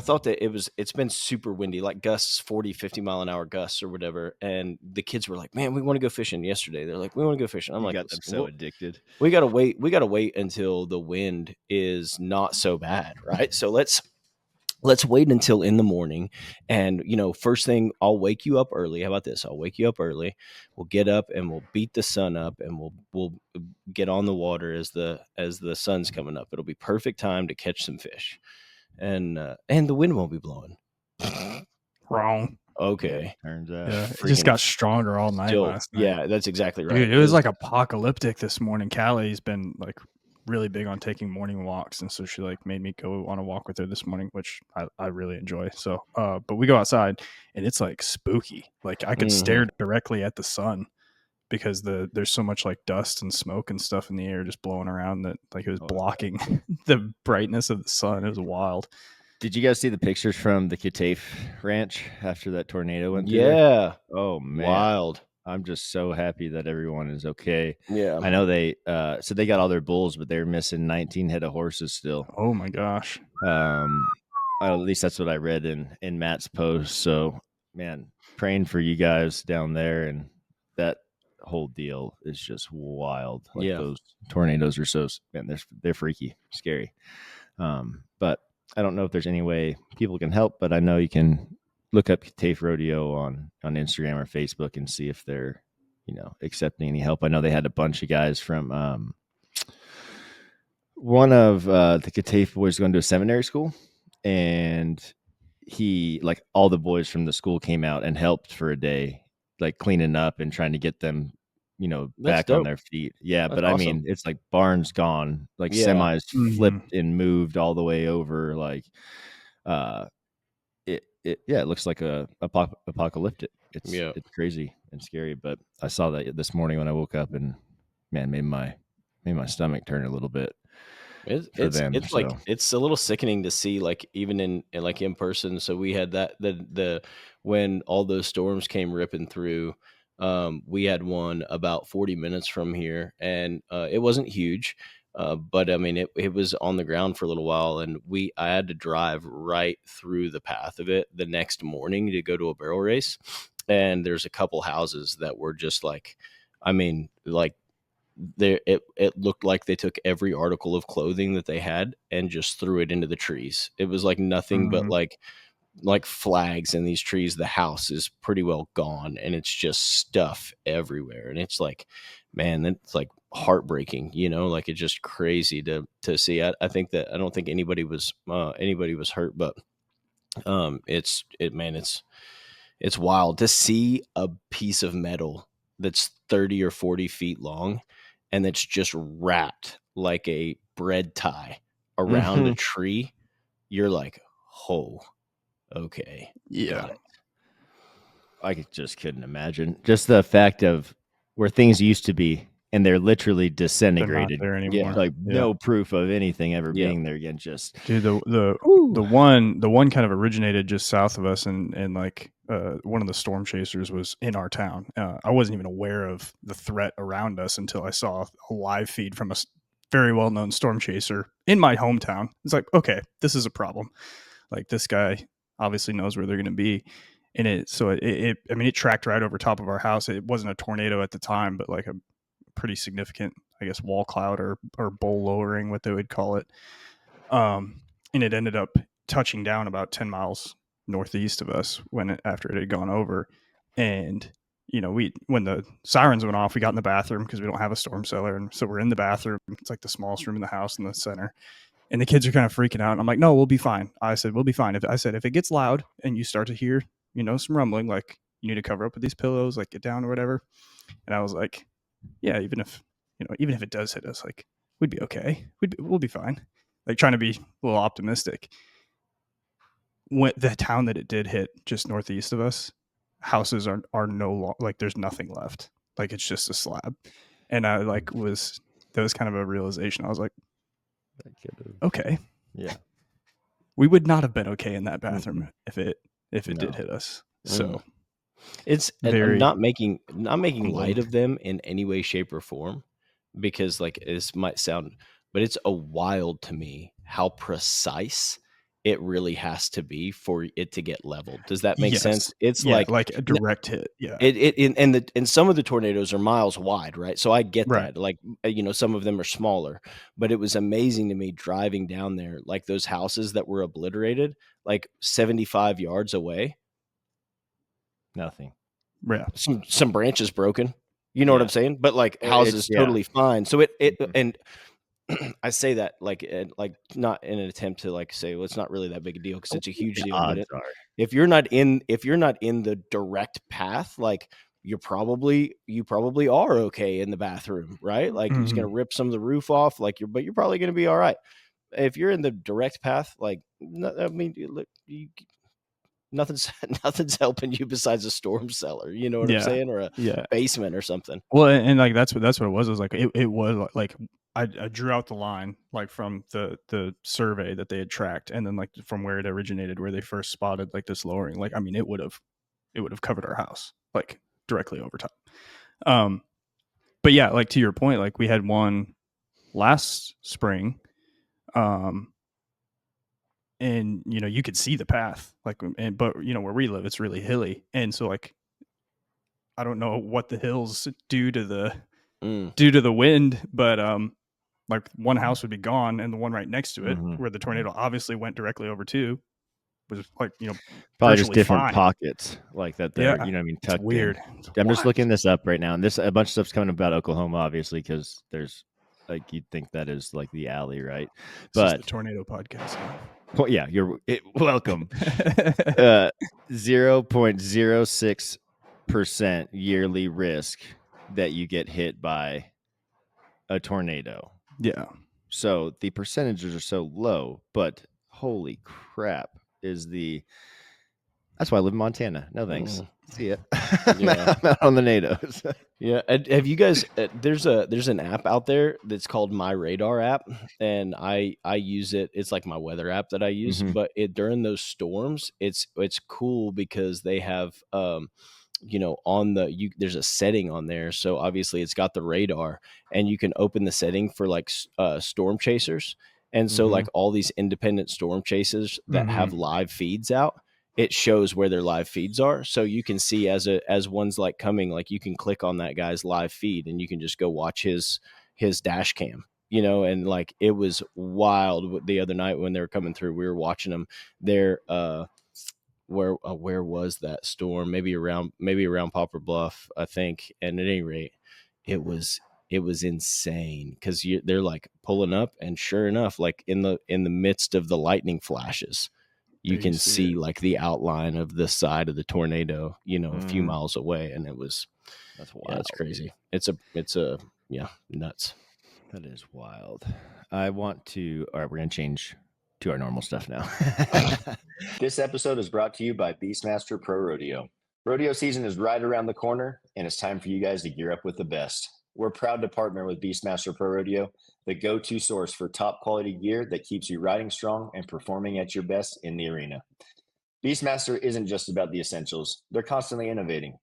thought that it's been super windy, like gusts, 40, 50 mile an hour gusts or whatever. And the kids were like, man, we want to go fishing yesterday. They're like, we want to go fishing. I'm You like, got them so addicted. We got to wait until the wind is not so bad. Right. So let's wait until in the morning. And, first thing, I'll wake you up early. How about this? I'll wake you up early. We'll get up and we'll beat the sun up and we'll get on the water as the sun's coming up. It'll be perfect time to catch some fish. And the wind won't be blowing. Wrong. Okay. Turns out. Yeah, it just got stronger all night last night. Yeah, that's exactly right. Dude, it was like apocalyptic this morning. Callie's been like really big on taking morning walks, and so she like made me go on a walk with her this morning, which I really enjoy. So but we go outside and it's like spooky. Like I could stare directly at the sun because there's so much like dust and smoke and stuff in the air just blowing around that like it was blocking the brightness of the sun. It was wild. Did you guys see the pictures from the Kitaf Ranch after that tornado went through? Yeah. There? Oh man. Wild. I'm just so happy that everyone is okay. Yeah. I know they so they got all their bulls, but they're missing 19 head of horses still. Oh my gosh. At least that's what I read in Matt's post. So man, praying for you guys down there, and that whole deal is just wild. Like those tornadoes are so, man, they're freaky, scary. But I don't know if there's any way people can help, but I know you can look up Kitaf Rodeo on Instagram or Facebook and see if they're, accepting any help. I know they had a bunch of guys from one of the Kitaf boys going to a seminary school, and he, like, all the boys from the school came out and helped for a day, like cleaning up and trying to get them, back on their feet. Yeah. That's but awesome. I mean, it's like barns gone, like semis flipped and moved all the way over. Like, it looks like apocalyptic. It's crazy and scary. But I saw that this morning when I woke up, and man, made my stomach turn a little bit. It's a little sickening to see, like, even in person. So we had that when all those storms came ripping through. We had one about 40 minutes from here, and it wasn't huge, but I mean, it was on the ground for a little while, and I had to drive right through the path of it the next morning to go to a barrel race. And there's a couple houses that were just like, I mean, like, it looked like they took every article of clothing that they had and just threw it into the trees. It was like nothing but like flags in these trees. The house is pretty well gone, and it's just stuff everywhere. And it's like, man, that's like heartbreaking, like it's just crazy to see. I think that I don't think anybody was hurt, but it's wild to see a piece of metal that's 30 or 40 feet long, and that's just wrapped like a bread tie around a tree. You're like, oh, okay. Yeah. I just couldn't imagine. Just the fact of where things used to be, and they're literally disintegrated. They're not there anymore. Like no proof of anything ever being there again. Just dude, the one kind of originated just south of us, and like one of the storm chasers was in our town. I wasn't even aware of the threat around us until I saw a live feed from a very well-known storm chaser in my hometown. It's like, okay, this is a problem. Like, this guy obviously knows where they're going to be. And it tracked right over top of our house. It wasn't a tornado at the time, but like a pretty significant, I guess, wall cloud or bowl lowering, what they would call it. And it ended up touching down about 10 miles northeast of us after it had gone over. And, when the sirens went off, we got in the bathroom because we don't have a storm cellar. And so we're in the bathroom. It's like the smallest room in the house in the center. And the kids are kind of freaking out. And I'm like, no, we'll be fine. I said, we'll be fine. If it gets loud and you start to hear, some rumbling, like, you need to cover up with these pillows, like, get down or whatever. And I was like, yeah, even if it does hit us, like, we'd be okay. We'll be fine. Like, trying to be a little optimistic. When the town that it did hit just northeast of us, houses are no like, there's nothing left. Like, it's just a slab. And I that was kind of a realization. I was like, okay. Yeah. We would not have been okay in that bathroom if it did hit us. So it's not making light of them in any way, shape, or form, because, like, this might sound, but it's a wild to me how precise it really has to be for it to get leveled. Does that make Yes. sense? It's Yeah, like a direct hit. Yeah. and some of the tornadoes are miles wide, right? So I get Right. that. Like, some of them are smaller, but it was amazing to me driving down there, like those houses that were obliterated, like 75 yards away. Nothing. Yeah. Some branches broken. You know what I'm saying? But like houses totally fine. So and I say that like not in an attempt to like say, well, it's not really that big a deal because it's a huge The deal. But odds are. if you're not in the direct path, like you probably are okay in the bathroom, right? Like you're just gonna rip some of the roof off, like but you're probably gonna be all right. If you're in the direct path, like I mean, look, nothing's nothing's helping you besides a storm cellar. You know what I'm Yeah. saying, or a Yeah. basement or something. Well, and like that's what it was. It was like it was like I drew out the line like from the survey that they had tracked, and then like from where it originated, where they first spotted like this lowering. Like, I mean, it would have covered our house like directly over top. But yeah, like to your point, like we had one last spring, and you could see the path, like, but where we live, it's really hilly, and so like I don't know what the hills do to the wind, but like one house would be gone, and the one right next to it, where the tornado obviously went directly over to, was like probably just virtually different fine. pockets like that. They're It's tucked weird. in. It's I'm just wild. looking this up right now, and a bunch of stuff's coming about Oklahoma, obviously, because there's like you'd think that is like the alley, right? This is But the tornado podcast. well, yeah, you're welcome. 0.06% yearly risk that you get hit by a tornado. Yeah. So the percentages are so low, but holy crap that's why I live in Montana. No thanks. See ya. Yeah. I'm out on the NATOs. Yeah, have you guys? There's an app out there that's called My Radar app, and I use it. It's like my weather app that I use. But during those storms, it's cool because they have on there's a setting on there. So obviously it's got the radar, and you can open the setting for like storm chasers, and so like all these independent storm chasers that have live feeds out, it shows where their live feeds are, so you can see as one's like coming, like you can click on that guy's live feed and you can just go watch his dash cam, and like it was wild the other night when they were coming through. We were watching them there. Where was that storm? Maybe around Poplar Bluff, I think. And at any rate, it was insane because they're like pulling up, and sure enough, like in the midst of the lightning flashes, you can see like the outline of the side of the tornado, a few miles away. And that's wild. Yeah, it's crazy. It's nuts. That is wild. All right, we're going to change to our normal stuff now. This episode is brought to you by Beastmaster Pro Rodeo. Rodeo season is right around the corner, and it's time for you guys to gear up with the best. We're proud to partner with Beastmaster Pro Rodeo, the go-to source for top quality gear that keeps you riding strong and performing at your best in the arena. Beastmaster isn't just about the essentials. They're constantly innovating.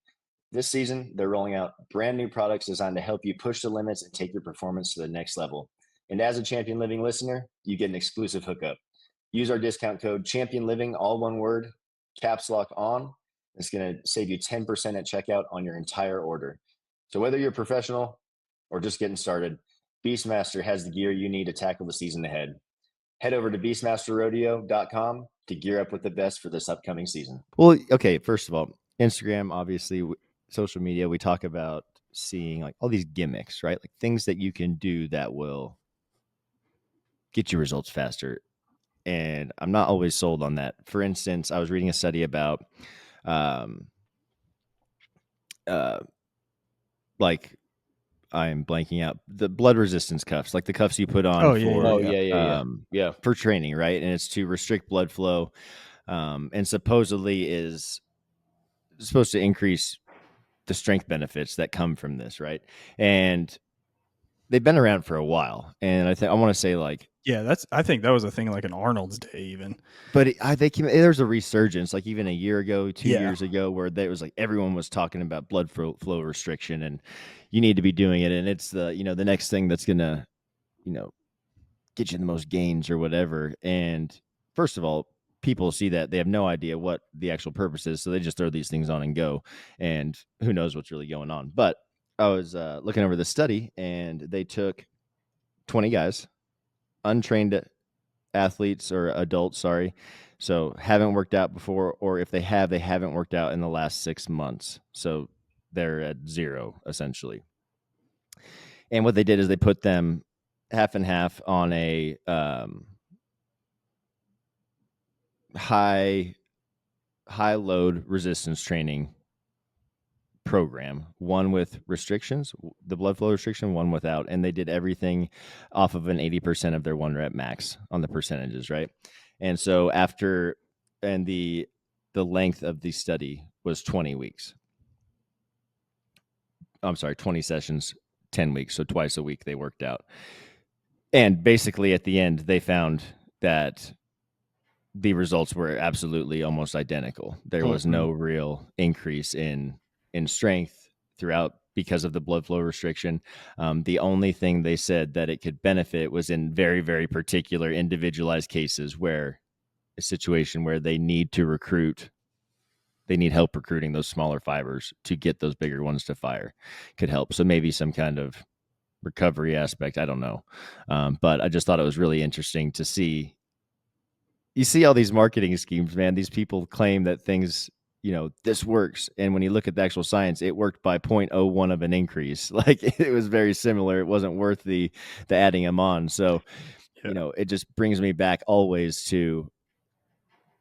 This season, they're rolling out brand new products designed to help you push the limits and take your performance to the next level. And as a Champion Living listener, you get an exclusive hookup. Use our discount code Champion Living, all one word, caps lock on. It's going to save you 10% at checkout on your entire order. So whether you're a professional or just getting started, Beastmaster has the gear you need to tackle the season ahead. Head over to beastmasterrodeo.com to gear up with the best for this upcoming season. Well, okay, first of all, Instagram, obviously, social media, we talk about seeing like all these gimmicks, right? Like things that you can do that will get you results faster. And I'm not always sold on that. For instance, I was reading a study about like I'm blanking out the blood resistance cuffs, like the cuffs you put on for training, right? And it's to restrict blood flow, and supposedly is supposed to increase the strength benefits that come from this, right? And they've been around for a while, and I want to say like, yeah, I think that was a thing like in Arnold's day even. But there's a resurgence, like even a year ago, 2 years ago, where there was like everyone was talking about blood flow restriction, and you need to be doing it, and it's the the next thing that's gonna get you the most gains or whatever. And first of all, people see that, they have no idea what the actual purpose is, so they just throw these things on and go, and who knows what's really going on. But I was looking over the study, and they took 20 guys, untrained athletes or adults, sorry, so haven't worked out before, or if they have, they haven't worked out in the last 6 months, so they're at zero essentially. And what they did is they put them half and half on a high load resistance training program, one with restrictions, the blood flow restriction, one without, and they did everything off of an 80% of their 1 rep max on the percentages, right? And so the length of the study was 20 weeks. I'm sorry, 20 sessions, 10 weeks, so twice a week they worked out. And basically at the end they found that the results were absolutely almost identical. There was no real increase in strength throughout because of the blood flow restriction. The only thing they said that it could benefit was in very, very particular individualized cases, where a situation where they need to recruit, they need help recruiting those smaller fibers to get those bigger ones to fire, could help. So maybe some kind of recovery aspect, I don't know. But I just thought it was really interesting to see. You see all these marketing schemes, man. These people claim that things, this works. And when you look at the actual science, it worked by 0.01 of an increase. Like, it was very similar. It wasn't worth the adding them on. So, it just brings me back always to,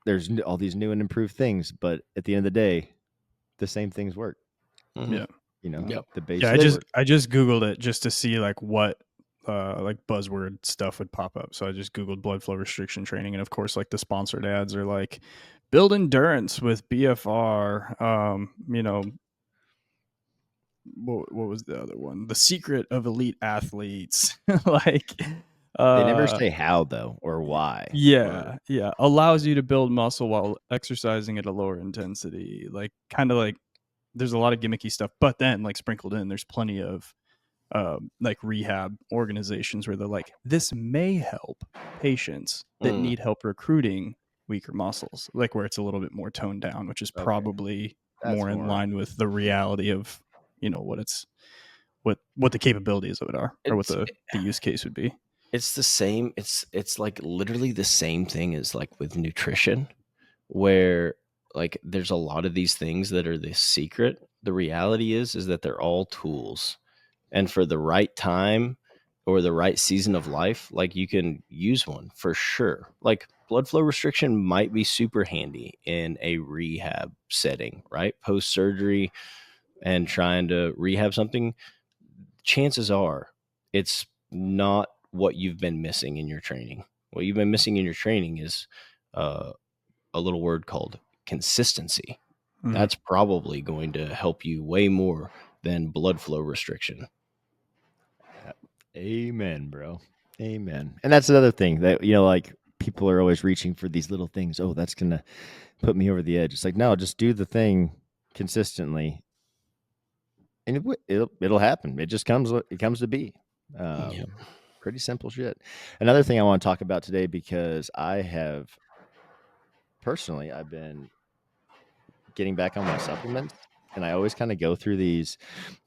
there's all these new and improved things, but at the end of the day, the same things work. Yeah. The base. Yeah. I just Googled it just to see like what like buzzword stuff would pop up. So I just Googled blood flow restriction training, and of course, like the sponsored ads are like, build endurance with BFR. What was the other one? The secret of elite athletes. Like, they never say how though, or why. Yeah, allows you to build muscle while exercising at a lower intensity. Like, kind of like, there's a lot of gimmicky stuff, but then like sprinkled in, there's plenty of like rehab organizations where they're like, this may help patients that need help recruiting weaker muscles, like where it's a little bit more toned down, which is probably more in line with the reality of what the capabilities of it are, or what the use case would be. It's the same. It's like literally the same thing as like with nutrition, where like there's a lot of these things that are the secret. The reality is that they're all tools, and for the right time or the right season of life, like you can use one for sure. Like blood flow restriction might be super handy in a rehab setting, right? Post surgery and trying to rehab something. Chances are it's not what you've been missing in your training. What you've been missing in your training is a little word called consistency. That's probably going to help you way more than blood flow restriction. Amen, bro. Amen. And that's another thing that, like, people are always reaching for these little things. Oh, that's going to put me over the edge. It's like, no, just do the thing consistently, and it'll happen. It just comes to be. Pretty simple shit. Another thing I want to talk about today, because I've been getting back on my supplements, and I always kind of go through these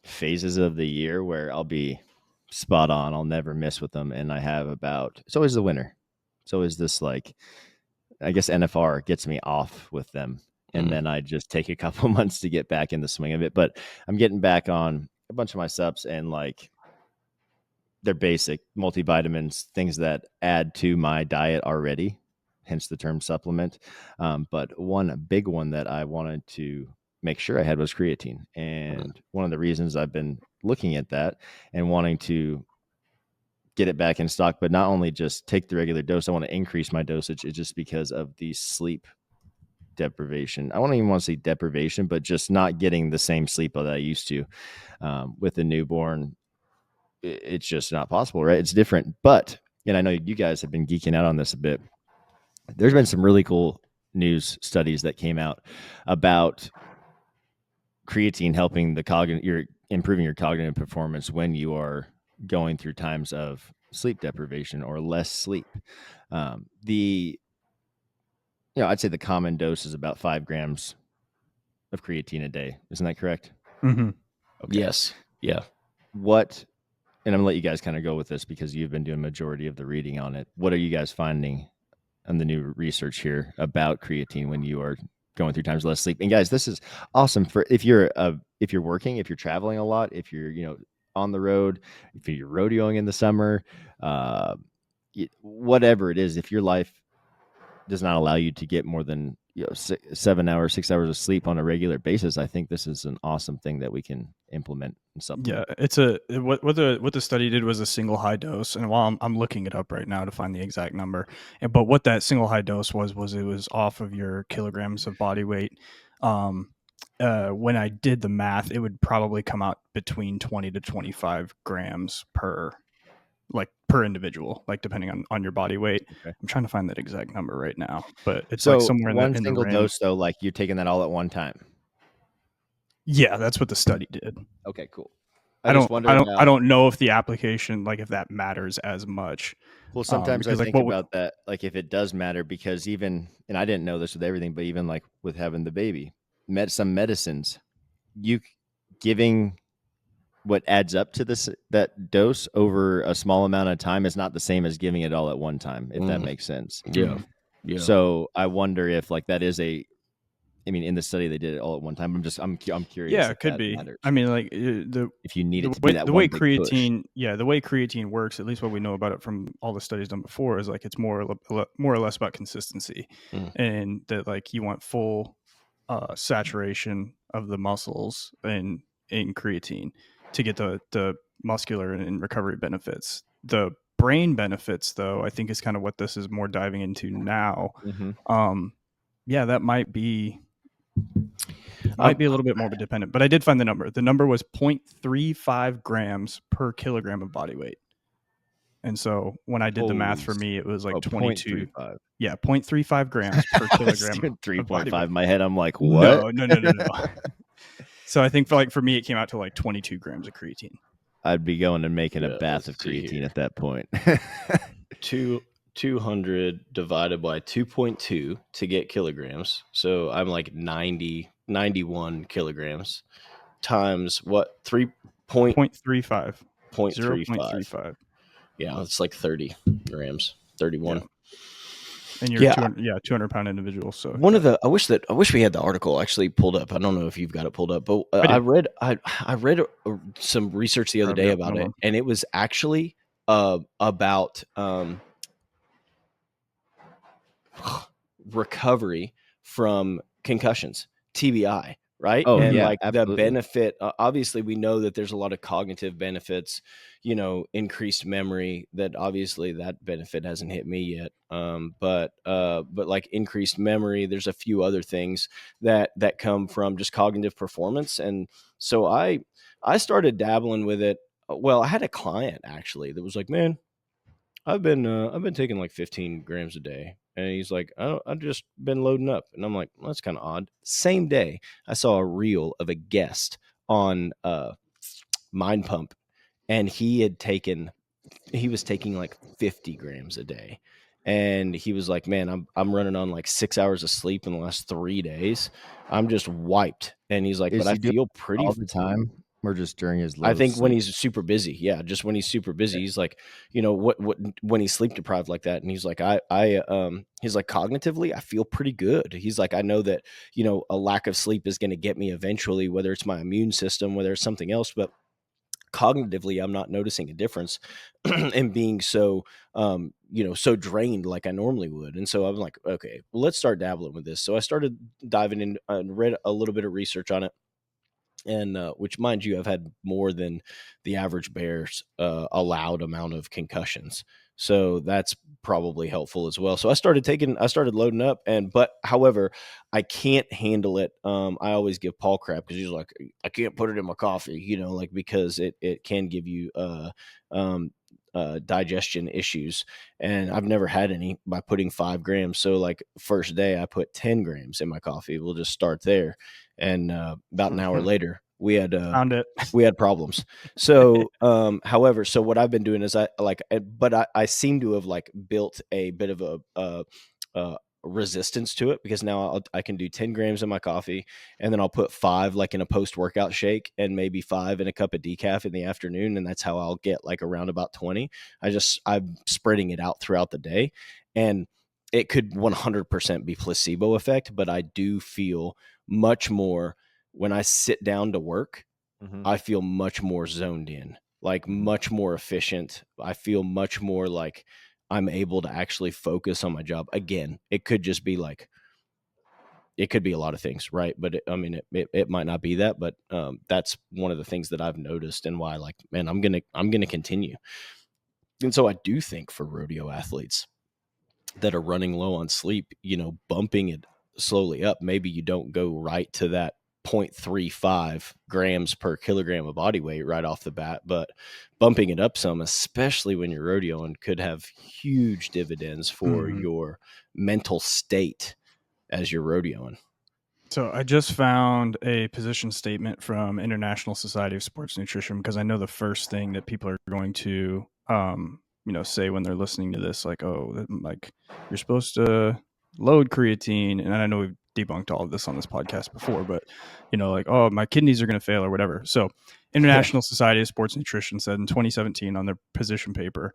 phases of the year where I'll be spot on. I'll never miss with them. And I have it's always the winter. It's always this, like, I guess NFR gets me off with them. And then I just take a couple months to get back in the swing of it. But I'm getting back on a bunch of my subs, and like, they're basic multivitamins, things that add to my diet already, hence the term supplement. But one big one that I wanted to make sure I had was creatine. And one of the reasons I've been looking at that and wanting to get it back in stock, but not only just take the regular dose, I want to increase my dosage. It's just because of the sleep deprivation. I don't even want to say deprivation, but just not getting the same sleep that I used to. With a newborn, it's just not possible, right? It's different. But, and I know you guys have been geeking out on this a bit, there's been some really cool news studies that came out about creatine helping you're improving your cognitive performance when you are going through times of sleep deprivation or less sleep. I'd say the common dose is about 5 grams of creatine a day. Isn't that correct? Mm-hmm. Okay. Yes. Yeah. What, and I'm going to let you guys kind of go with this because you've been doing majority of the reading on it. What are you guys finding on the new research here about creatine when you are going through times of less sleep? And guys, this is awesome for if you're working, if you're traveling a lot, if you're, on the road, if you're rodeoing in the summer, whatever it is, if your life does not allow you to get more than 7 hours, 6 hours of sleep on a regular basis, I think this is an awesome thing that we can implement and supplement. Yeah, it's what the study did was a single high dose, and while I'm looking it up right now to find the exact number, but what that single high dose was it was off of your kilograms of body weight. When I did the math, it would probably come out between 20 to 25 grams per individual, like depending on your body weight. Okay. I'm trying to find that exact number right now, but it's like somewhere one in single the dose though, like you're taking that all at one time. Yeah, that's what the study did. Okay, cool. I don't know if the application, like if that matters as much. Well, sometimes I think about that, like if it does matter, because even, and I didn't know this with everything, but even like with having the baby, some medicines, you giving what adds up to that dose over a small amount of time is not the same as giving it all at one time, if that makes sense. Yeah. So I wonder if like that is in the study they did it all at one time. I'm curious. Yeah, it could be. Matters. I mean, like if you need it to be that the way creatine, the way creatine works, at least what we know about it from all the studies done before, is like it's more or less about consistency, and that like you want full saturation of the muscles in creatine to get the muscular and recovery benefits. The brain benefits, though, I think is kind of what this is more diving into now. Yeah, that might be a little bit more dependent, but I did find the number. The number was 0.35 grams per kilogram of body weight. And so when I did the math for me, it was like 22. 0.35. Yeah, 0.35 grams per kilogram. 3.5 in my head. I'm like, what? No. So I think for me, it came out to like 22 grams of creatine. I'd be going and making a bath of creatine at that point. 200 divided by 2.2 to get kilograms. So I'm like 91 kilograms times what? 0.35. 0.35. Yeah, it's like 30 grams, 31. Yeah. And you're 200-pound individual. So I wish we had the article actually pulled up. I don't know if you've got it pulled up, but I read some research the other day about it, and it was actually about recovery from concussions, TBI, right? Oh, and yeah, like absolutely. The benefit, obviously we know that there's a lot of cognitive benefits, increased memory, that obviously that benefit hasn't hit me yet. But like increased memory, there's a few other things that come from just cognitive performance. And so I started dabbling with it. Well, I had a client actually that was like, man, I've been taking like 15 grams a day. And he's like, I've just been loading up. And I'm like, well, that's kind of odd. Same day, I saw a reel of a guest on Mind Pump, and he was taking like 50 grams a day. And he was like, man, I'm running on like 6 hours of sleep in the last 3 days. I'm just wiped. And he's like, but I feel pretty all the time. Or just during his I think when he's super busy. Yeah, just when he's super busy. He's like, what when he's sleep deprived like that. And he's like, he's like, cognitively, I feel pretty good. He's like, I know that, a lack of sleep is going to get me eventually, whether it's my immune system, whether it's something else, but cognitively, I'm not noticing a difference in being so, so drained like I normally would. And so I'm like, okay, well, let's start dabbling with this. So I started diving in and read a little bit of research on it. And which, mind you, I've had more than the average bear's allowed amount of concussions, so that's probably helpful as well. So I started loading up, but however, I can't handle it. I always give Paul crap because he's like, I can't put it in my coffee, because it can give you digestion issues, and I've never had any by putting 5 grams. So like first day I put 10 grams in my coffee. We'll just start there. And about an hour later, we had problems. So, however, so what I've been doing is I seem to have like built a bit of resistance to it, because now I can do 10 grams in my coffee, and then I'll put 5 like in a post-workout shake, and maybe 5 in a cup of decaf in the afternoon. And that's how I'll get like around about 20. I'm spreading it out throughout the day, and it could 100% be placebo effect, but I do feel much more when I sit down to work. I feel much more zoned in, like much more efficient. I feel much more like I'm able to actually focus on my job. Again, it could just be like, it could be a lot of things, right? But it might not be that, but that's one of the things that I've noticed, and why, like, man, I'm gonna continue. And so I do think for rodeo athletes that are running low on sleep, bumping it slowly up. Maybe you don't go right to that 0.35 grams per kilogram of body weight right off the bat, but bumping it up some, especially when you're rodeoing, could have huge dividends for your mental state as you're rodeoing. So I just found a position statement from International Society of Sports Nutrition, because I know the first thing that people are going to say when they're listening to this, like, oh, like, you're supposed to load creatine. And I know we've debunked all of this on this podcast before, but like, oh, my kidneys are going to fail or whatever. So International Society of Sports Nutrition said in 2017 on their position paper,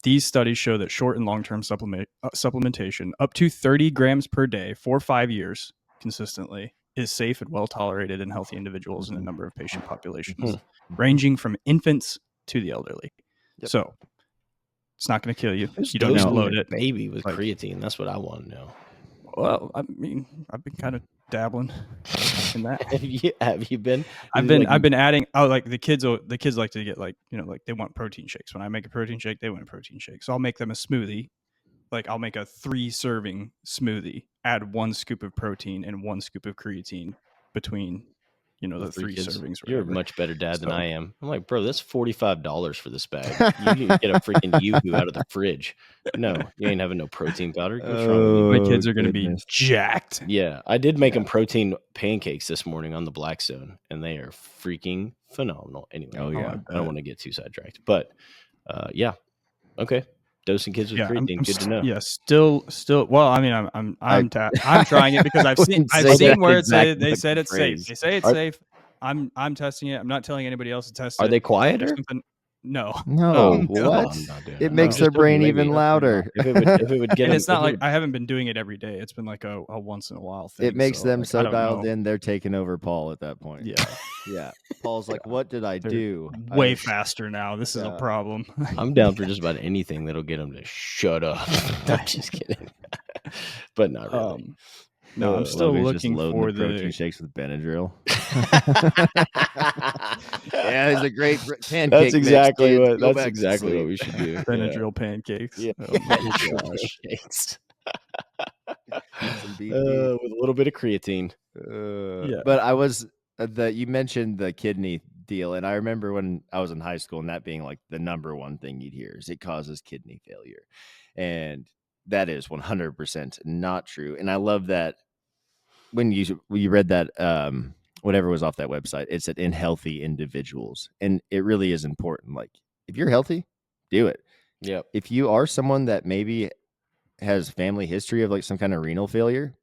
these studies show that short and long-term supplementation up to 30 grams per day for 5 years consistently is safe and well tolerated in healthy individuals in a number of patient populations, ranging from infants to the elderly. Yep. So it's not going to kill you. You don't need to load it. Baby with creatine. That's what I want to know. Well, I mean, I've been kind of dabbling in that. Have you been? I've been adding. Oh, like the kids like to get like they want protein shakes. When I make a protein shake, they want a protein shake. So I'll make them a smoothie. Like, I'll make a 3-serving smoothie, add 1 scoop of protein and 1 scoop of creatine between, the 3 servings. You're a much better dad than I am. I'm like, bro, that's $45 for this bag. You can get a freaking Yoo-hoo out of the fridge. No, you ain't having no protein powder. What's wrong with you? My kids are going to be jacked. Yeah, I did make them protein pancakes this morning on the Black Zone, and they are freaking phenomenal. Anyway, I don't want to get too sidetracked, but yeah, okay. Dosing kids with creatine, good to know. Yeah, still. Well, I mean, I'm trying it because I've seen where they said it's safe. They say it's safe. I'm testing it. I'm not telling anybody else to test it. Are they quieter? No. What? It makes their brain even louder. If it would get, and it's not like I haven't been doing it every day. It's been like a once in a while thing. It makes them so dialed in, they're taking over Paul at that point. Yeah. Yeah. Paul's like, what did I do? Way faster now. This is a problem. I'm down for just about anything that'll get them to shut up. I'm just kidding. But not really. No, I'm still looking for the protein shakes with Benadryl. Yeah, it's a great pancake. That's exactly what we should do. Benadryl pancakes. Yeah. Pancakes. With a little bit of creatine. But I was you mentioned the kidney deal, and I remember when I was in high school, and that being like the number one thing you'd hear is it causes kidney failure, and that is 100% not true. And I love that when you read that whatever was off that website, it said in healthy individuals, and it really is important. Like, if you're healthy, do it. Yeah. If you are someone that maybe has family history of like some kind of renal failure,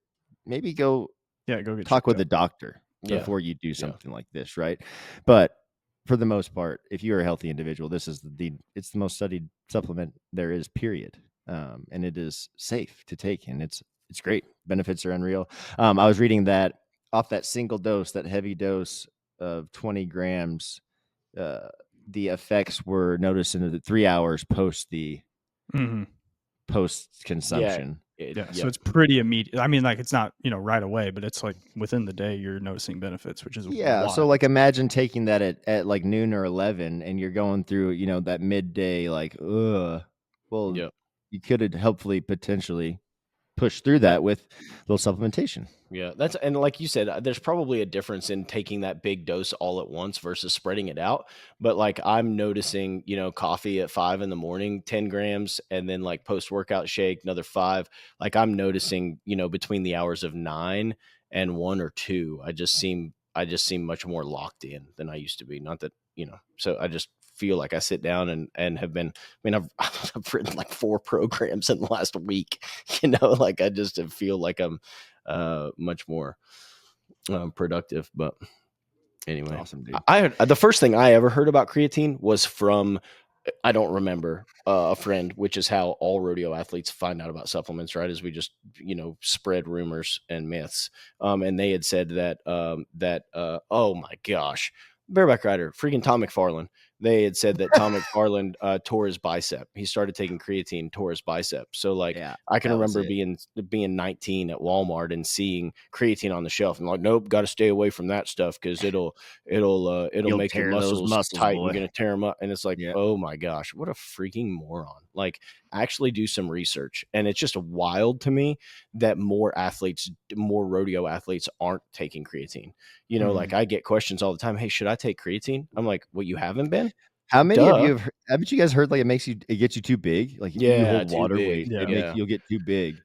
maybe go get talk with a doctor before you do something like this, right? But for the most part, if you're a healthy individual, this is it's the most studied supplement there is, period. And it is safe to take, and it's great. Benefits are unreal. I was reading that off that single dose, that heavy dose of 20 grams, the effects were noticed in the 3 hours post consumption. So it's pretty immediate. I mean, like, it's not right away, but it's like within the day you're noticing benefits, which is wild. So like, imagine taking that at like noon or 11, and you're going through that midday, like, you could have hopefully potentially push through that with a little supplementation. Yeah, and like you said, there's probably a difference in taking that big dose all at once versus spreading it out. But like, I'm noticing, coffee at 5 a.m, 10 grams, and then like post-workout shake, another 5. Like, I'm noticing, between the hours of 9 and 1 or 2, I just seem much more locked in than I used to be. Not that, so I just feel like I sit down and have been, I mean, I've written like 4 programs in the last week, like I just feel like I'm much more productive. But anyway, awesome, dude. The first thing I ever heard about creatine was from, I don't remember, a friend, which is how all rodeo athletes find out about supplements, right? As we just, spread rumors and myths. And they had said that, oh my gosh, bareback rider, freaking Tom McFarland. They had said that Tom McFarland tore his bicep. He started taking creatine, tore his bicep. So like, Yeah, I can that was remember it. being 19 at Walmart and seeing creatine on the shelf and like, nope, got to stay away from that stuff because it'll You'll make your tear those muscles, tight and boy. gonna tear them up. And it's like, Yeah. oh my gosh, what a freaking moron. Like, actually do some research. And it's just wild to me that more rodeo athletes aren't taking creatine. Like I get questions all the time. Hey, should I take creatine? I'm like, well, you haven't been? How many of Duh. you haven't you guys heard like it gets you too big? Like if you Yeah, hold too water big. weight, Yeah. you'll get too big.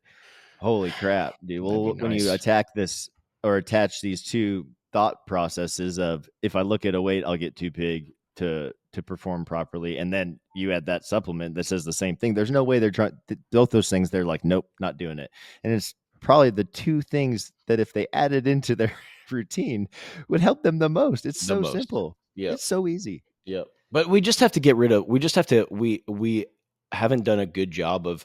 Holy crap, dude. That'd be Well, when you nice. attack this or attach these two thought processes of if I look at a weight, I'll get too big to perform properly. And then you add that supplement that says the same thing. There's no way they're trying both those things. They're like, nope, not doing it. And it's probably the two things that if they added into their routine would help them the most. It's so simple. Yeah. It's so easy. Yep. But we just have to we haven't done a good job of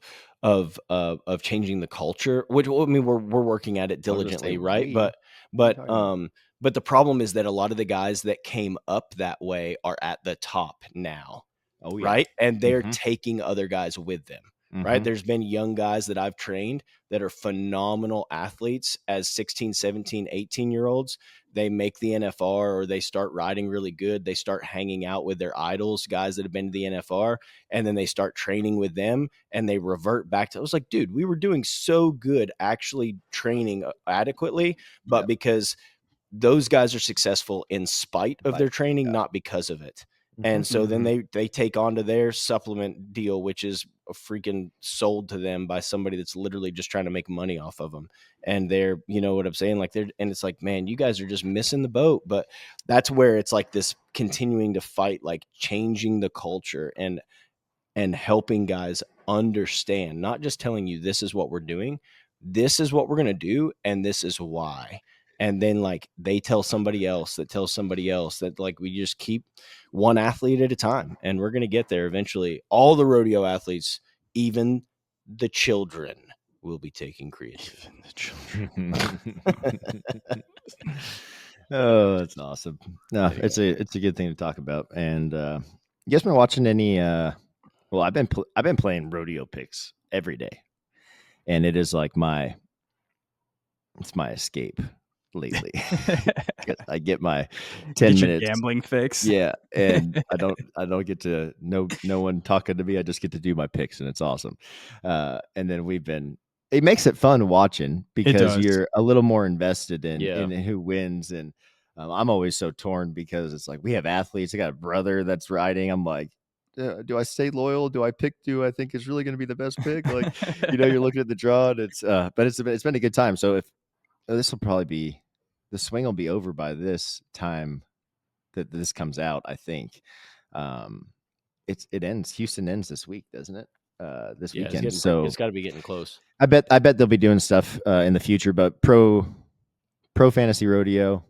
changing the culture, which, I mean, we're working at it diligently, right? But the problem is that a lot of the guys that came up that way are at the top now. Oh, yeah. Right. And they're taking other guys with them. Right. There's been young guys that I've trained that are phenomenal athletes as 16, 17, 18-year-olds. They make the NFR or they start riding really good. They start hanging out with their idols, guys that have been to the NFR, and then they start training with them and they revert back to, I was like, dude, we were doing so good actually training adequately, but because those guys are successful in spite of their training, not because of it. And so then they take on to their supplement deal, which is freaking sold to them by somebody that's literally just trying to make money off of them. And they're, you know what I'm saying? Like and it's like, man, you guys are just missing the boat. But that's where it's like this continuing to fight, like changing the culture and helping guys understand, not just telling you this is what we're doing, this is what we're going to do, and this is why. And then like they tell somebody else that tells somebody else that, like, we just keep one athlete at a time and we're going to get there eventually. All the rodeo athletes, even the children, will be taking creatine. Even the children. Oh, that's awesome. No, it's a good thing to talk about. And you guys been watching any well, I've been playing rodeo picks every day. And it is like it's my escape lately. I get my 10 minutes gambling fix. Yeah, and I don't get to no one talking to me. I just get to do my picks, and it's awesome. And then it makes it fun watching because you're a little more invested in who wins. And I'm always so torn because it's like we have athletes. I got a brother that's riding. I'm like, do I stay loyal? Do I pick who I think is really going to be the best pick? Like, you're looking at the draw, and but it's been a good time. So if this will probably be the swing will be over by this time that this comes out, I think. It ends. Houston ends this week, doesn't it? This weekend. So it's got to be getting close. I bet they'll be doing stuff in the future. But Pro Fantasy Rodeo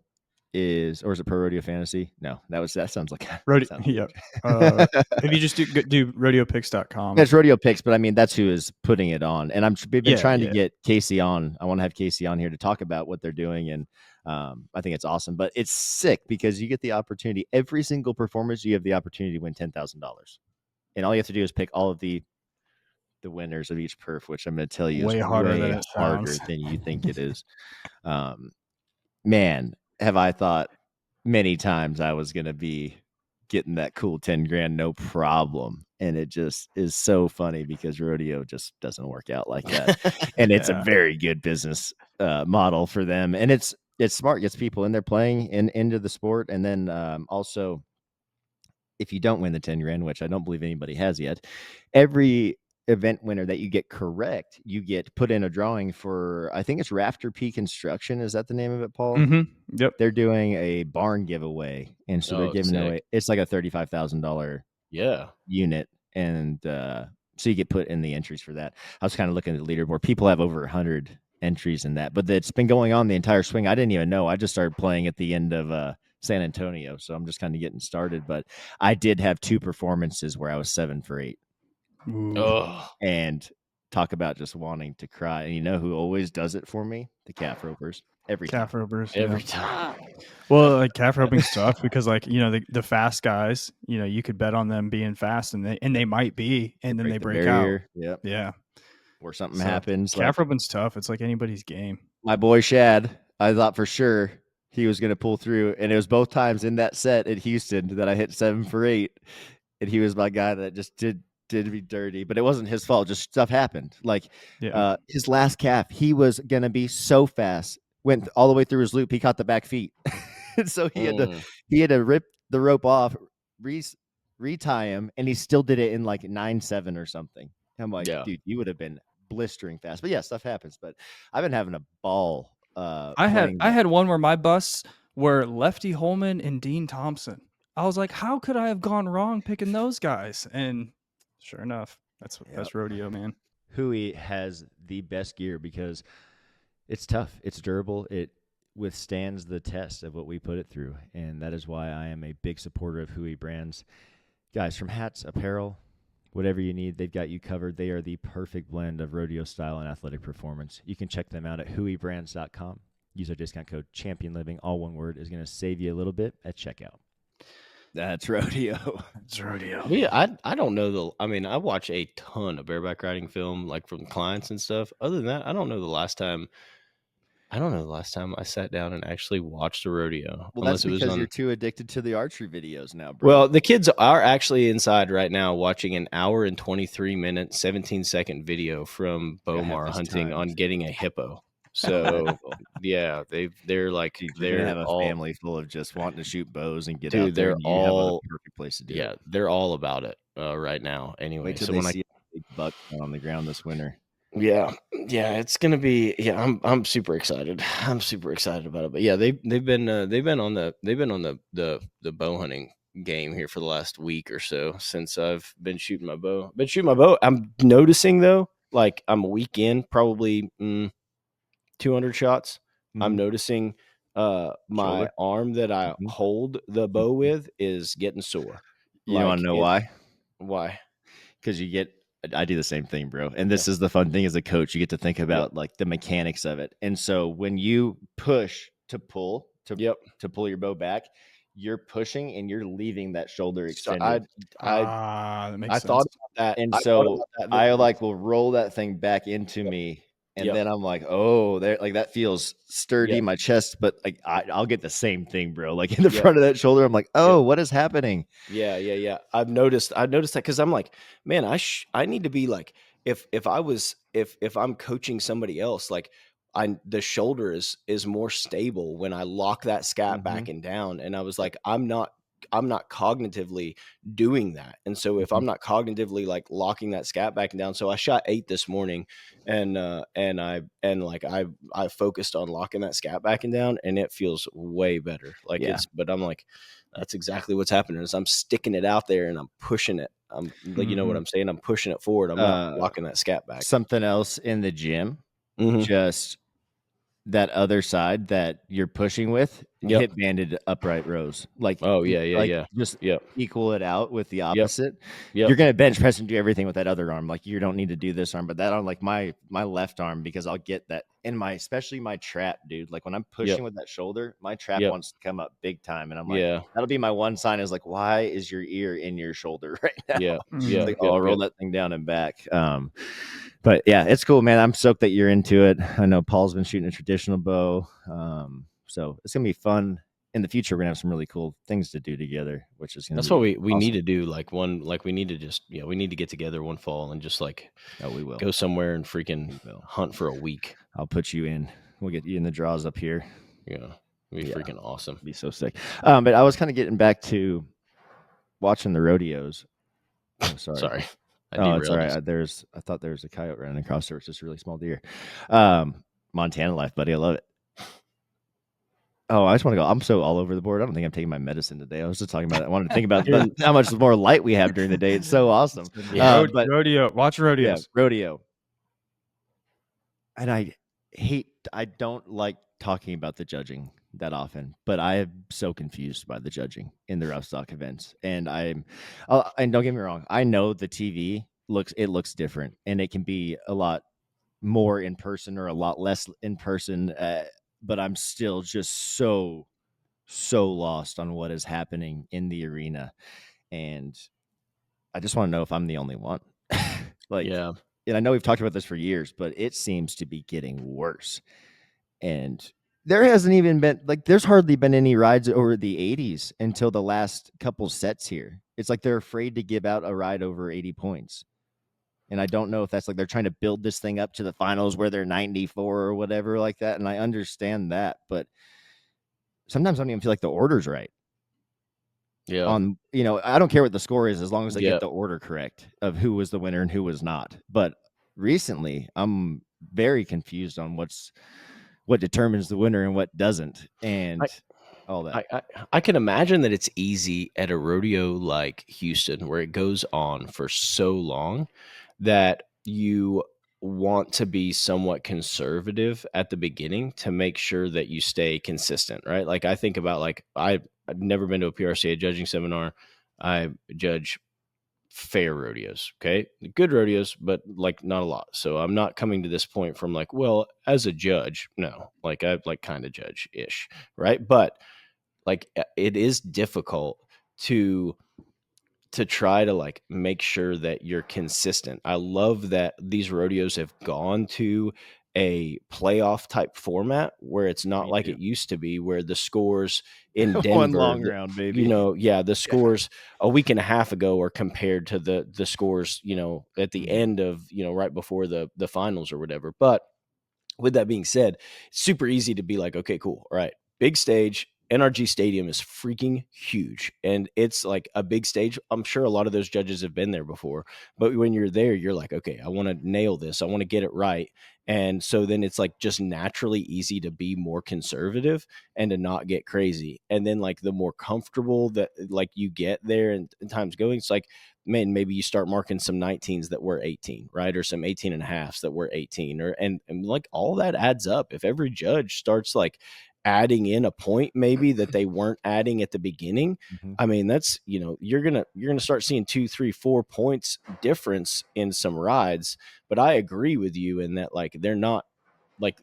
is it Pro Rodeo Fantasy? No, that sounds like Rodeo. Yeah. If you just do rodeopicks.com. It's Rodeo Picks, but I mean that's who is putting it on. And we've been trying to get Casey on. I want to have Casey on here to talk about what they're doing, and I think it's awesome. But it's sick because you get the opportunity every single performance. You have the opportunity to win $10,000, and all you have to do is pick all of the winners of each perf, which I'm going to tell you way is harder than you think it is. Man, have I thought many times I was going to be getting that cool 10 grand, no problem. And it just is so funny because rodeo just doesn't work out like that. And it's a very good business model for them. And it's smart, gets people in there playing into the sport. And then also, if you don't win the 10 grand, which I don't believe anybody has yet, every event winner that you get correct, you get put in a drawing for, I think it's Rafter P Construction. Is that the name of it, Paul? Yep. They're doing a barn giveaway. And so they're giving away, it's like a $35,000 unit, and so you get put in the entries for that. I was kind of looking at the leaderboard. People have over 100 entries in that, but it's been going on the entire swing. I didn't even know. I just started playing at the end of San Antonio, so I'm just kind of getting started. But I did have 2 performances where I was 7 for 8. And talk about just wanting to cry. And you know who always does it for me? The calf ropers. Every calf ropers every time. Well, like calf roping's tough because, like, you know, the fast guys, you know, you could bet on them being fast, and they might be, and then they break out. Yep. Yeah. Or something happens. Calf roping's tough. It's like anybody's game. My boy Shad, I thought for sure he was going to pull through, and it was both times in that set at Houston that I hit 7 for 8, and he was my guy that just did me dirty, but it wasn't his fault. Just stuff happened. Like his last calf, he was going to be so fast, went all the way through his loop. He caught the back feet. And so he had to rip the rope off, retie him, and he still did it in like 9.7 or something. I'm like, dude, you would have been blistering fast. But yeah, stuff happens. But I've been having a ball. I had one where my busts were Lefty Holman and Dean Thompson. I was like, how could I have gone wrong picking those guys? And sure enough, that's rodeo, man. Hui has the best gear because it's tough, it's durable, it withstands the test of what we put it through, and that is why I am a big supporter of Hui brands. Guys, from hats, apparel, whatever you need, they've got you covered. They are the perfect blend of rodeo style and athletic performance. You can check them out at huibrands.com. Use our discount code ChampionLiving, all one word, is going to save you a little bit at checkout. That's rodeo. It's rodeo. Yeah, I don't know I watch a ton of bareback riding film, like from clients and stuff. Other than that, I don't know the last time I sat down and actually watched a rodeo. Well, that's because you're too addicted to the archery videos now, bro. Well, the kids are actually inside right now watching an hour and 23-minute, 17-second video from Bomar hunting on getting a hippo. So yeah, they're like they're have a family full of just wanting to shoot bows and get out there. They're all have a perfect place to do it. Yeah, they're all about it right now. Anyway, wait till they see a big buck on the ground this winter. Yeah, it's gonna be. Yeah, I'm super excited. I'm super excited about it. But yeah, they've been on the bow hunting game here for the last week or so since I've been shooting my bow. I'm noticing though, like I'm a week in, probably 200 shots. I'm noticing my arm that I hold the bow with is getting sore. You want to know why? Why? Because I do the same thing, bro. And this is the fun thing as a coach. You get to think about like the mechanics of it. And so when you push to pull your bow back, you're pushing and you're leaving that shoulder extended. That makes sense. Thought about that. And so I will roll that thing back into me. And then I'm like, oh, there, like that feels sturdy in my chest, but like I'll get the same thing, bro. Like in the front of that shoulder, I'm like, oh, what is happening? Yeah. I've noticed that because I'm like, man, I need to be like, if I'm coaching somebody else, like the shoulder is more stable when I lock that scat back and down. And I was like, I'm not cognitively doing that. And so if I'm not cognitively like locking that scat back and down, so I shot 8 this morning and I focused on locking that scat back and down, and it feels way better. Like but I'm like, that's exactly what's happening is I'm sticking it out there and I'm pushing it. I'm like, you know what I'm saying? I'm pushing it forward. I'm not locking that scat back. Something else in the gym, just that other side that you're pushing with, hit banded upright rows. Like, just equal it out with the opposite. You're going to bench press and do everything with that other arm. Like, you don't need to do this arm, but that arm, like my left arm, because I'll get that in especially my trap, dude. Like when I'm pushing with that shoulder, my trap wants to come up big time. And I'm like, that'll be my one sign is like, why is your ear in your shoulder right now? Like, I'll roll that thing down and back. But yeah, it's cool, man. I'm stoked that you're into it. I know Paul's been shooting a traditional bow. So it's going to be fun. In the future, we're going to have some really cool things to do together, which is going to That's what we need to do. We need to just, we need to get together one fall and just like, we will go somewhere and freaking hunt for a week. I'll put you in. We'll get you in the draws up here. Yeah. It'd be freaking awesome. It'd be so sick. But I was kind of getting back to watching the rodeos. Oh, sorry. Oh, it's all right. I thought there was a coyote running across there. It's just a really small deer. Montana life, buddy. I love it. Oh, I just want to go. I'm so all over the board. I don't think I'm taking my medicine today. I was just talking about it. I wanted to think about how much more light we have during the day. It's so awesome. Yeah. But rodeo, watch rodeos. Yeah, rodeo. And I don't like talking about the judging that often, but I am so confused by the judging in the rough stock events. And and don't get me wrong, I know the TV looks different, and it can be a lot more in person or a lot less in person. But I'm still just so lost on what is happening in the arena, and I just want to know if I'm the only one. Like, Yeah. and I know we've talked about this for years, but it seems to be getting worse. And there hasn't even been there's hardly been any rides over the 80s until the last couple sets here. It's like they're afraid to give out a ride over 80 points. And I don't know if that's like they're trying to build this thing up to the finals where they're 94 or whatever like that. And I understand that, but sometimes I don't even feel like the order's right. Yeah. I don't care what the score is as long as they Yeah. get the order correct of who was the winner and who was not. But recently, I'm very confused on what determines the winner and what doesn't, and all that. I can imagine that it's easy at a rodeo like Houston, where it goes on for so long that you want to be somewhat conservative at the beginning to make sure that you stay consistent, right? Like I think about I've never been to a PRCA judging seminar. I judge fair rodeos, okay? Good rodeos, but like not a lot. So I'm not coming to this point from like, well, as a judge, no, like I like kind of judge ish, right? But like it is difficult to try to like make sure that you're consistent. I love that these rodeos have gone to a playoff type format where it's not Me like too. it used to be where the scores in One Denver, long round, baby. the scores a week and a half ago are compared to the scores, at the end of, right before the finals or whatever. But with that being said, it's super easy to be like, okay, cool. All right. Big stage. NRG Stadium is freaking huge. And it's like a big stage. I'm sure a lot of those judges have been there before. But when you're there, you're like, okay, I want to nail this. I want to get it right. And so then it's like just naturally easy to be more conservative and to not get crazy. And then like the more comfortable that like you get there and time's going, it's like, man, maybe you start marking some 19s that were 18, right? Or some 18 and a halves that were 18 and like all that adds up. If every judge starts like adding in a point maybe that they weren't adding at the beginning, I mean, that's, you're going to start seeing 2, 3, 4 points difference in some rides. But I agree with you in that, like, they're not like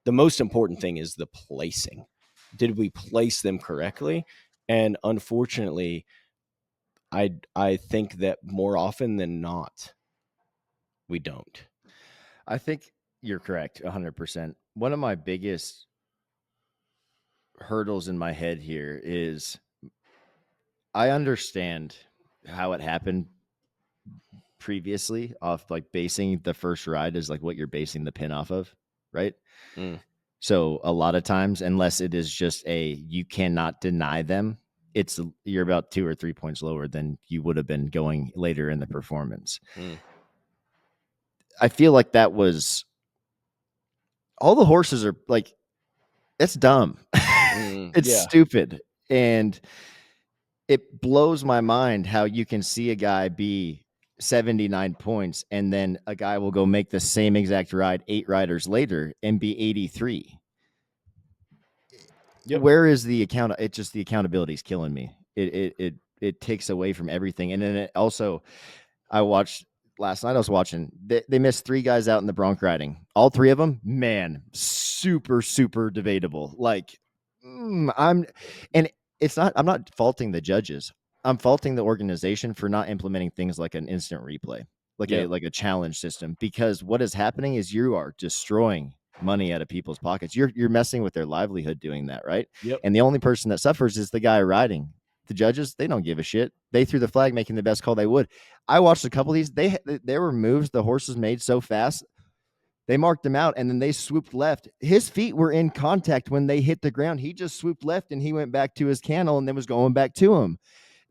the most important thing is the placing. Did we place them correctly? And unfortunately, I think that more often than not, we don't. I think you're correct 100%. One of my biggest hurdles in my head here is I understand how it happened previously off like basing the first ride is like what you're basing the pin off of, right? So a lot of times, unless it is just you cannot deny them, you're about 2 or 3 points lower than you would have been going later in the performance. I feel like that was all the horses are like, it's dumb. It's stupid. And it blows my mind how you can see a guy be 79 points and then a guy will go make the same exact ride 8 riders later and be 83. Yep. Where is the account? It just the accountability is killing me. It takes away from everything. And then it also, I watched last night. I was watching. They missed 3 guys out in the bronc riding. All 3 of them, man, super debatable. Like, it's not. I'm not faulting the judges. I'm faulting the organization for not implementing things like an instant replay, like a challenge system. Because what is happening is you are destroying money out of people's pockets. You're messing with their livelihood doing that, right? Yep. And the only person that suffers is the guy riding. The judges, they don't give a shit. They threw the flag, making the best call they would. I watched a couple of these. There were moves the horses made so fast. They marked him out, and then they swooped left. His feet were in contact when they hit the ground. He just swooped left, and he went back to his cantle and then was going back to him.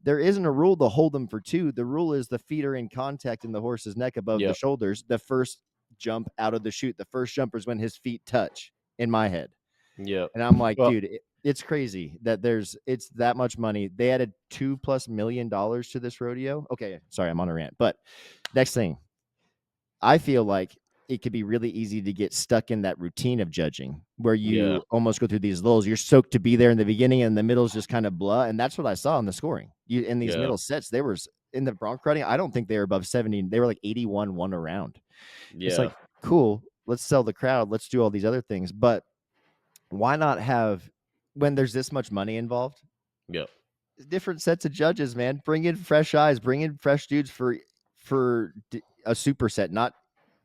There isn't a rule to hold them for 2. The rule is the feet are in contact in the horse's neck above the shoulders. The first jump out of the chute, the first jump is when his feet touch, in my head. Yeah. And I'm like, dude, It's crazy that it's that much money. They added $2+ million to this rodeo. Okay, sorry, I'm on a rant. But next thing, I feel like it could be really easy to get stuck in that routine of judging where you almost go through these lulls. You're stoked to be there in the beginning, and the middle is just kind of blah. And that's what I saw in the scoring. In these middle sets, they were in the bronc riding. I don't think they were above 70. They were like 81 one around. It's like, cool. Let's sell the crowd. Let's do all these other things. But why not have, when there's this much money involved, different sets of judges, man? Bring in fresh eyes, bring in fresh dudes for a superset, not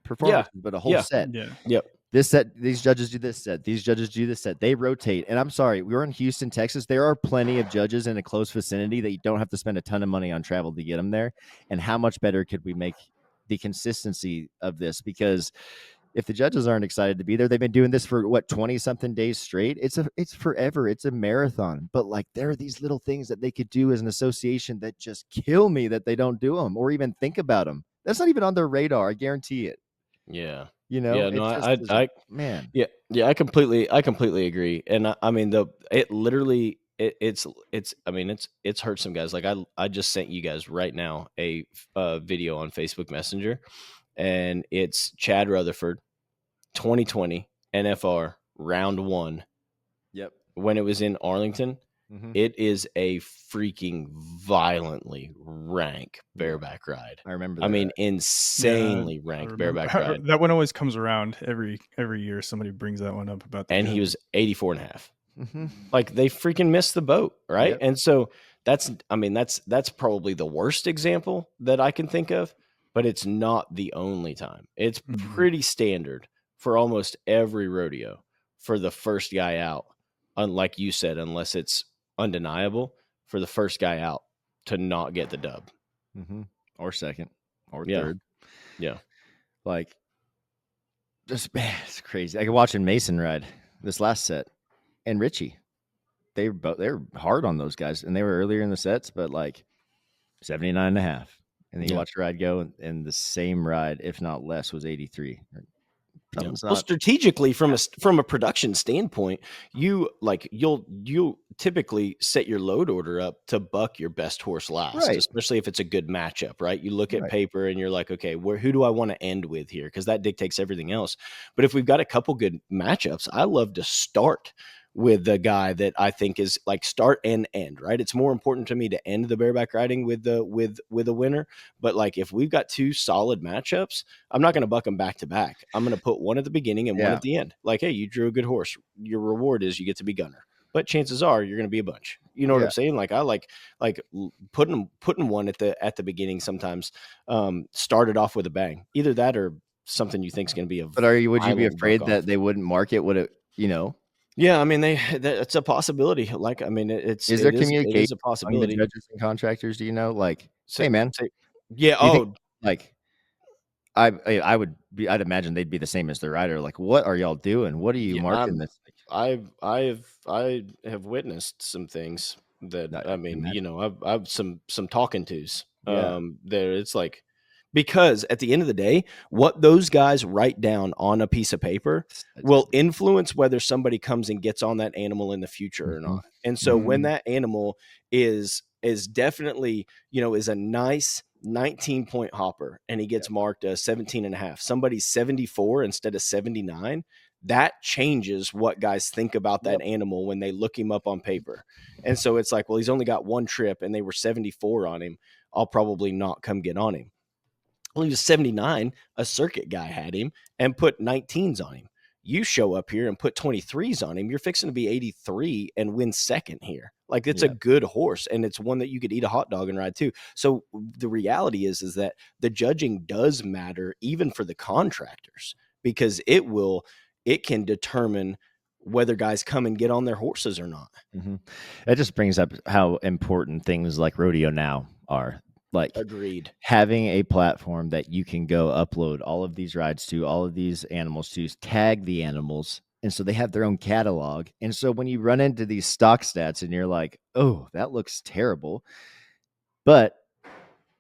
performances, but a whole set. This set, these judges do this set, these judges do this set. They rotate. And I'm sorry, we're in Houston, Texas. There are plenty of judges in a close vicinity that you don't have to spend a ton of money on travel to get them there. And how much better could we make the consistency of this? Because if the judges aren't excited to be there, they've been doing this for what, 20 something days straight. It's forever. It's a marathon. But like, there are these little things that they could do as an association that just kill me that they don't do them or even think about them. That's not even on their radar. I guarantee it. You know, yeah, no, I man. Yeah, I completely agree. And I mean, it literally, it's I mean, it's hurt some guys. Like I just sent you guys right now a video on Facebook Messenger, and it's Chad Rutherford, 2020 NFR round 1. Yep. When it was in Arlington. It is a freaking violently rank bareback ride. I remember that. I mean, insanely rank bareback ride. That one always comes around every year. Somebody brings that one up about and he was 84 and a half. Like, they freaking missed the boat, right? Yep. And so that's probably the worst example that I can think of, but it's not the only time. It's pretty standard for almost every rodeo for the first guy out, unlike you said, unless it's undeniable, for the first guy out to not get the dub. Or second or third. Yeah. Like, just, man, it's crazy. I could watch Mason ride this last set and Richie. They were hard on those guys, and they were earlier in the sets, but like 79 and a half. And then you watch the ride go, and the same ride, if not less, was 83. Well, strategically, from a production standpoint, you'll typically set your load order up to buck your best horse last, especially if it's a good matchup, right? You look at paper and you're like, okay, who do I want to end with here? Because that dictates everything else. But if we've got a couple good matchups, I love to start with the guy that I think is like start and end, right? It's more important to me to end the bareback riding with a winner. But like, if we've got two solid matchups, I'm not going to buck them back to back. I'm going to put one at the beginning and one at the end. Like, hey, you drew a good horse. Your reward is you get to be gunner. But chances are you're going to be a bunch. You know what I'm saying? Like, I like putting one at the beginning sometimes. Started off with a bang. Either that or something you think is going to be a. But would you be afraid that they wouldn't mark it? Would it, Yeah, I mean, it's a possibility. Like, I mean, is there communication it is a possibility. Among the judges and contractors? Do you know? Like, hey, man. I'd imagine they'd be the same as the rider. Like, what are y'all doing? What are you marking this? I have witnessed some things that I mean, I've some talking tos. There, it's like, because at the end of the day, what those guys write down on a piece of paper will influence whether somebody comes and gets on that animal in the future or not. And so when that animal is definitely, is a nice 19-point hopper and he gets marked 17 and a half, somebody's 74 instead of 79, that changes what guys think about that animal when they look him up on paper. And so it's like, well, he's only got one trip and they were 74 on him. I'll probably not come get on him. Well, he was 79. A circuit guy had him and put 19s on him. You show up here and put 23s on him. You're fixing to be 83 and win second here. Like, it's a good horse, and it's one that you could eat a hot dog and ride too. So the reality is that the judging does matter even for the contractors, because it can determine whether guys come and get on their horses or not. It just brings up how important things like Rodeo Now are. Like, agreed. Having a platform that you can go upload all of these rides to, all of these animals to, tag the animals. And so they have their own catalog. And so when you run into these stock stats and you're like, oh, that looks terrible, but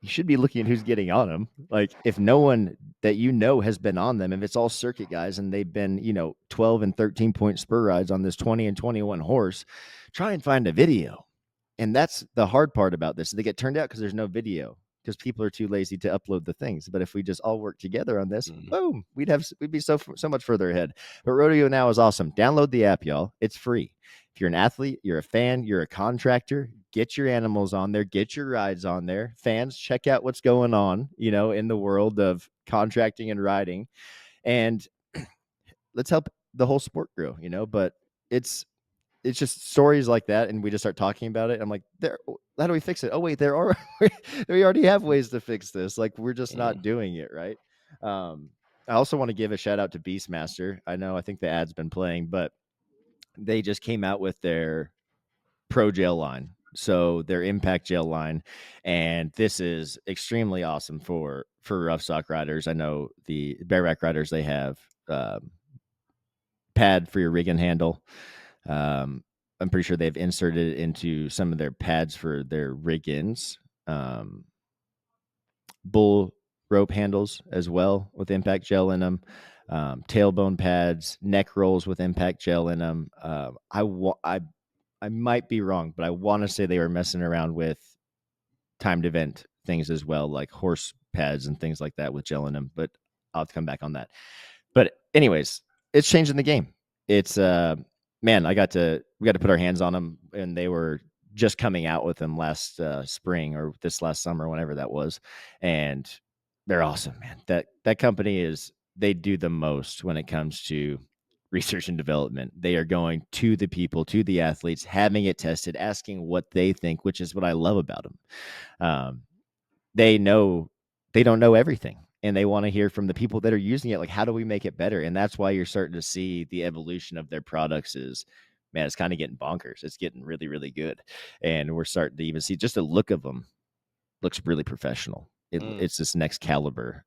you should be looking at who's getting on them. Like if no one that has been on them, if it's all circuit guys and they've been, 12 and 13 point spur rides on this 20 and 21 horse, try and find a video. And that's the hard part about this. They get turned out because there's no video, because people are too lazy to upload the things. But if we just all work together on this, boom, we'd be so much further ahead. But Rodeo Now is awesome. Download the app, y'all. It's free. If you're an athlete, you're a fan, you're a contractor, get your animals on there, get your rides on there. Fans, check out what's going on, in the world of contracting and riding. And let's help the whole sport grow, but it's just stories like that, and we just start talking about it. I'm like, how do we fix it? Oh wait, we already have ways to fix this. Like we're just not doing it right. I also want to give a shout out to Beastmaster. I think the ad's been playing, but they just came out with their Pro Gel line, so their Impact Gel line, and this is extremely awesome for rough stock riders. I know the bareback riders, they have pad for your rig and handle. I'm pretty sure they've inserted it into some of their pads for their rig ins. Bull rope handles as well with impact gel in them. Tailbone pads, neck rolls with impact gel in them. I might be wrong, but I want to say they were messing around with timed event things as well, like horse pads and things like that with gel in them. But I'll have to come back on that. But anyways, it's changing the game. It's man, we got to put our hands on them, and they were just coming out with them last spring or this last summer, whenever that was, and they're awesome, man. That company they do the most when it comes to research and development. They are going to the people, to the athletes, having it tested, asking what they think, which is what I love about them. They don't know everything, and they want to hear from the people that are using it. Like, how do we make it better? And that's why you're starting to see the evolution of their products man, it's kind of getting bonkers. It's getting really, really good. And we're starting to even see just a look of them looks really professional. It's this next caliber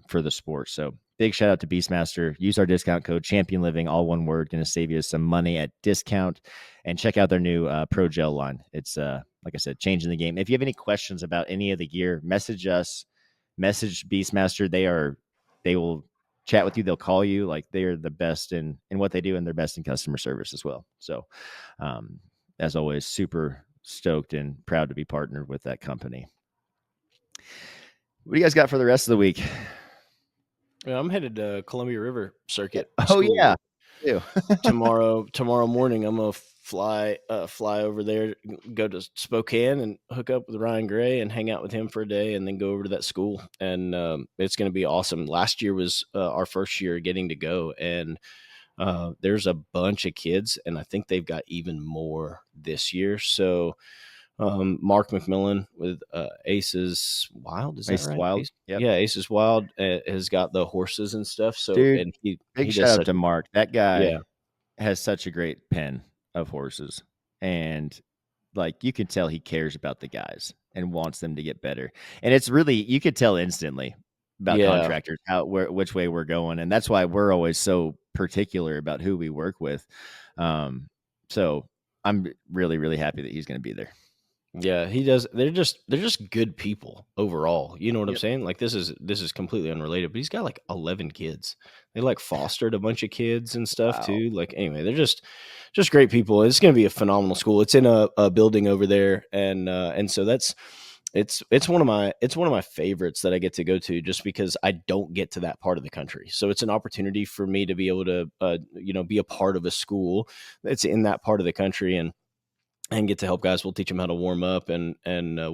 for the sport. So big shout out to Beastmaster. Use our discount code Champion Living, all one word, going to save you some money at discount. And check out their new Pro Gel line. It's like I said, changing the game. If you have any questions about any of the gear, message us. Message Beastmaster. They will chat with you. They'll call you. Like, they are the best in what they do, and they're best in customer service as well. So, as always, super stoked and proud to be partnered with that company. What do you guys got for the rest of the week? Yeah, I'm headed to Columbia River Circuit. Oh yeah. tomorrow morning I'm gonna fly over there, go to Spokane and hook up with Ryan Gray and hang out with him for a day, and then go over to that school. And it's gonna be awesome. Last year was our first year getting to go, and there's a bunch of kids, and I think they've got even more this year. So Mark McMillan with Aces Wild, is that Aces right? Wild, yep. Yeah, Aces Wild has got the horses and stuff. So, dude, and big shout out to Mark. That guy has such a great pen of horses, and like, you can tell he cares about the guys and wants them to get better. And it's really, you could tell instantly about contractors which way we're going, and that's why we're always so particular about who we work with. So I'm really, really happy that he's going to be there. Yeah, he does. They're just good people overall. You know what I'm saying? Like, this is completely unrelated, but he's got like 11 kids. They like fostered a bunch of kids and stuff too. Like, anyway, they're just great people. It's going to be a phenomenal school. It's in a building over there, and so it's one of my favorites that I get to go to, just because I don't get to that part of the country. So it's an opportunity for me to be able to be a part of a school that's in that part of the country, and get to help guys. We'll teach them how to warm up and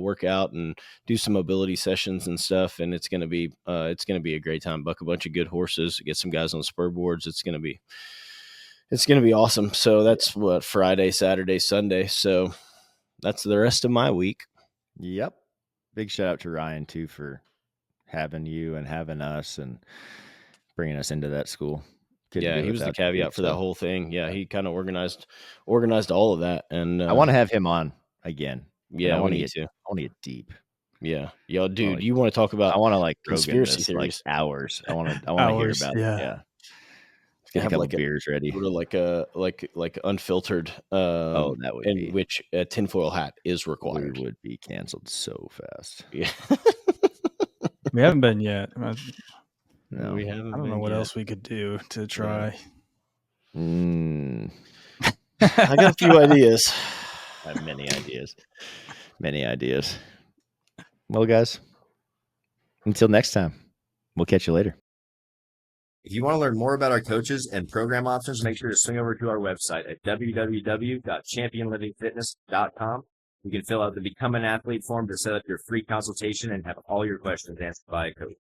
work out and do some mobility sessions and stuff. And it's going to be a great time. Buck a bunch of good horses, get some guys on spur boards. It's going to be awesome. So that's what, Friday, Saturday, Sunday. So that's the rest of my week. Yep. Big shout out to Ryan too for having you and having us and bringing us into that school. Yeah, he was the caveat for that whole thing. Yeah, he kind of organized all of that, and I want to have him on again. Yeah, I want to get deep. Yeah, yo, dude, you want to talk about? I want to like conspiracy theories, like hours. I want to hear about it. Yeah, get a couple beers ready. Sort of like unfiltered. That would in be which a tinfoil hat is required. We would be canceled so fast. Yeah. We haven't been yet. No, we haven't. I don't know what else we could do to try. I got a few ideas. I have many ideas. Many ideas. Well, guys, until next time, we'll catch you later. If you want to learn more about our coaches and program options, make sure to swing over to our website at www.championlivingfitness.com. You can fill out the Become an Athlete form to set up your free consultation and have all your questions answered by a coach.